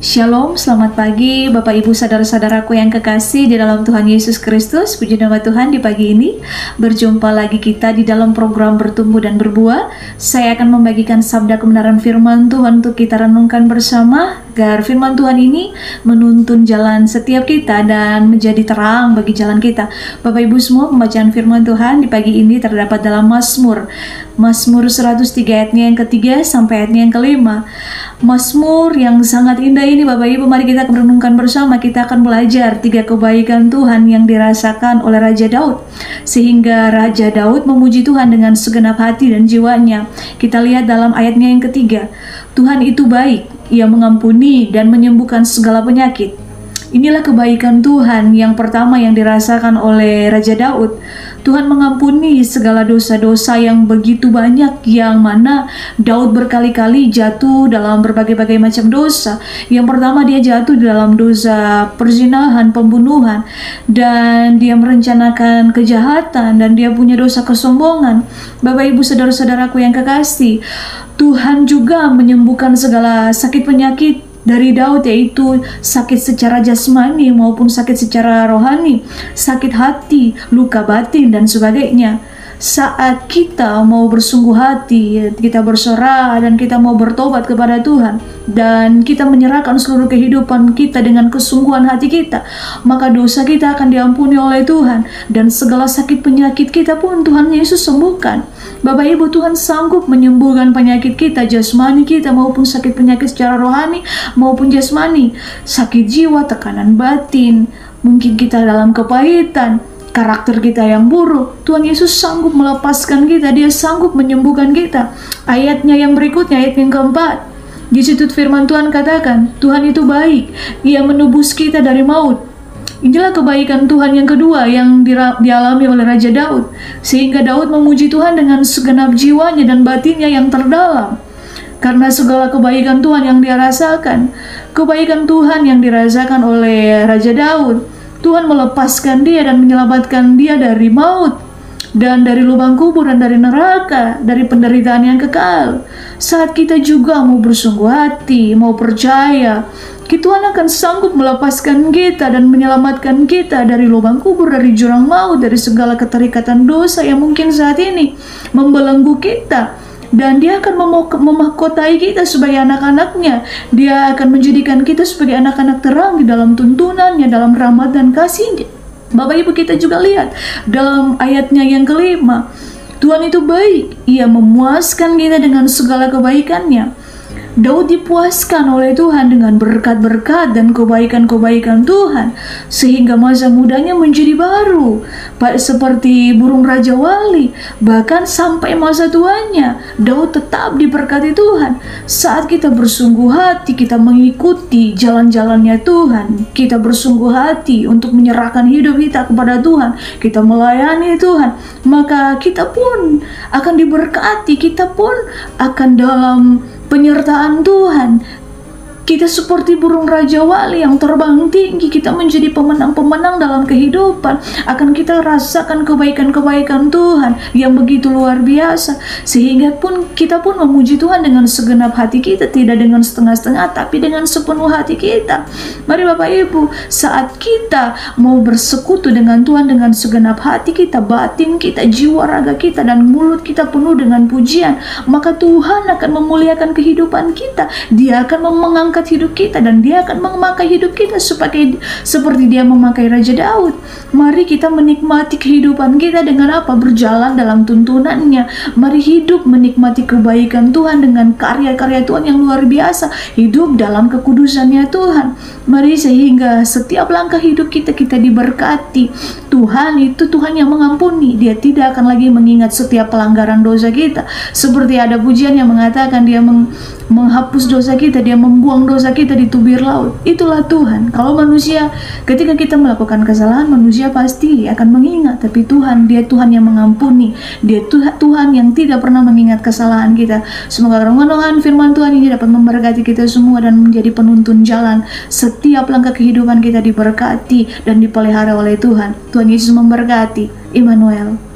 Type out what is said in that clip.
Shalom, selamat pagi Bapak Ibu saudara-saudaraku yang kekasih di dalam Tuhan Yesus Kristus. Puji nama Tuhan, di pagi ini berjumpa lagi kita di dalam program Bertumbuh dan Berbuah. Saya akan membagikan sabda kebenaran firman Tuhan untuk kita renungkan bersama, agar firman Tuhan ini menuntun jalan setiap kita dan menjadi terang bagi jalan kita. Bapak Ibu semua, pembacaan firman Tuhan di pagi ini terdapat dalam Mazmur 103 ayatnya yang ketiga sampai ayatnya yang kelima. Mazmur yang sangat indah ini Bapak Ibu, mari kita merenungkan bersama. Kita akan belajar 3 kebaikan Tuhan yang dirasakan oleh Raja Daud, sehingga Raja Daud memuji Tuhan dengan segenap hati dan jiwanya. Kita lihat dalam ayatnya yang ketiga, Tuhan itu baik, Ia mengampuni dan menyembuhkan segala penyakit. Inilah kebaikan Tuhan yang pertama yang dirasakan oleh Raja Daud. Tuhan mengampuni segala dosa-dosa yang begitu banyak, yang mana Daud berkali-kali jatuh dalam berbagai-bagai macam dosa. Yang pertama, dia jatuh dalam dosa perzinahan, pembunuhan, dan dia merencanakan kejahatan, dan dia punya dosa kesombongan. Bapak Ibu saudara-saudaraku yang kekasih, Tuhan juga menyembuhkan segala sakit penyakit dari Daud, yaitu sakit secara jasmani maupun sakit secara rohani, sakit hati, luka batin, dan sebagainya. Saat kita mau bersungguh hati, kita bersorak dan kita mau bertobat kepada Tuhan, dan kita menyerahkan seluruh kehidupan kita dengan kesungguhan hati kita, maka dosa kita akan diampuni oleh Tuhan, dan segala sakit penyakit kita pun Tuhan Yesus sembuhkan. Bapak Ibu, Tuhan sanggup menyembuhkan penyakit kita, jasmani kita, maupun sakit penyakit secara rohani maupun jasmani, sakit jiwa, tekanan batin, mungkin kita dalam kepahitan, karakter kita yang buruk. Tuhan Yesus sanggup melepaskan kita, Dia sanggup menyembuhkan kita. Ayatnya yang berikutnya, ayat yang keempat, di situ firman Tuhan katakan, Tuhan itu baik, Ia menebus kita dari maut. Inilah kebaikan Tuhan yang kedua yang dialami oleh Raja Daud, sehingga Daud memuji Tuhan dengan segenap jiwanya dan batinnya yang terdalam. Karena segala kebaikan Tuhan yang dia rasakan, kebaikan Tuhan yang dirasakan oleh Raja Daud, Tuhan melepaskan dia dan menyelamatkan dia dari maut, dan dari lubang kubur, dan dari neraka, dari penderitaan yang kekal. Saat kita juga mau bersungguh hati, mau percaya, Tuhan akan sanggup melepaskan kita dan menyelamatkan kita dari lubang kubur, dari jurang maut, dari segala keterikatan dosa yang mungkin saat ini membelenggu kita. Dan Dia akan memahkotai kita sebagai anak-anaknya. Dia akan menjadikan kita sebagai anak-anak terang di dalam tuntunannya, dalam rahmat dan kasih-Nya. Bapak Ibu, kita juga lihat dalam ayatnya yang kelima, Tuhan itu baik, Ia memuaskan kita dengan segala kebaikannya. Daud dipuaskan oleh Tuhan dengan berkat-berkat dan kebaikan-kebaikan Tuhan, sehingga masa mudanya menjadi baru, seperti burung Raja Wali. Bahkan sampai masa tuanya, Daud tetap diberkati Tuhan. Saat kita bersungguh hati, kita mengikuti jalan-jalannya Tuhan, kita bersungguh hati untuk menyerahkan hidup kita kepada Tuhan, kita melayani Tuhan, maka kita pun akan diberkati, kita pun akan dalam penyertaan Tuhan. Kita seperti burung Raja Wali yang terbang tinggi. Kita menjadi pemenang-pemenang dalam kehidupan. Akan kita rasakan kebaikan-kebaikan Tuhan yang begitu luar biasa, sehingga kita pun memuji Tuhan dengan segenap hati kita, tidak dengan setengah-setengah, tapi dengan sepenuh hati kita. Mari Bapak Ibu, saat kita mau bersekutu dengan Tuhan dengan segenap hati kita, batin kita, jiwa raga kita, dan mulut kita penuh dengan pujian, maka Tuhan akan memuliakan kehidupan kita. Dia akan mengangkat hidup kita, dan Dia akan memakai hidup kita seperti Dia memakai Raja Daud. Mari kita menikmati kehidupan kita dengan apa? Berjalan dalam tuntunannya. Mari hidup menikmati kebaikan Tuhan dengan karya-karya Tuhan yang luar biasa. Hidup dalam kekudusannya Tuhan. Mari, sehingga setiap langkah hidup kita diberkati. Tuhan itu Tuhan yang mengampuni. Dia tidak akan lagi mengingat setiap pelanggaran dosa kita. Seperti ada pujian yang mengatakan Dia menghapus dosa kita, dia membuang dosa kita di tubir laut. Itulah Tuhan. Kalau manusia, ketika kita melakukan kesalahan, manusia pasti akan mengingat, tapi Tuhan, dia Tuhan yang mengampuni, dia Tuhan yang tidak pernah mengingat kesalahan kita. Semoga renungan firman Tuhan ini dapat memberkati kita semua dan menjadi penuntun jalan. Setiap langkah kehidupan kita diberkati dan dipelihara oleh Tuhan. Tuhan Yesus memberkati. Immanuel.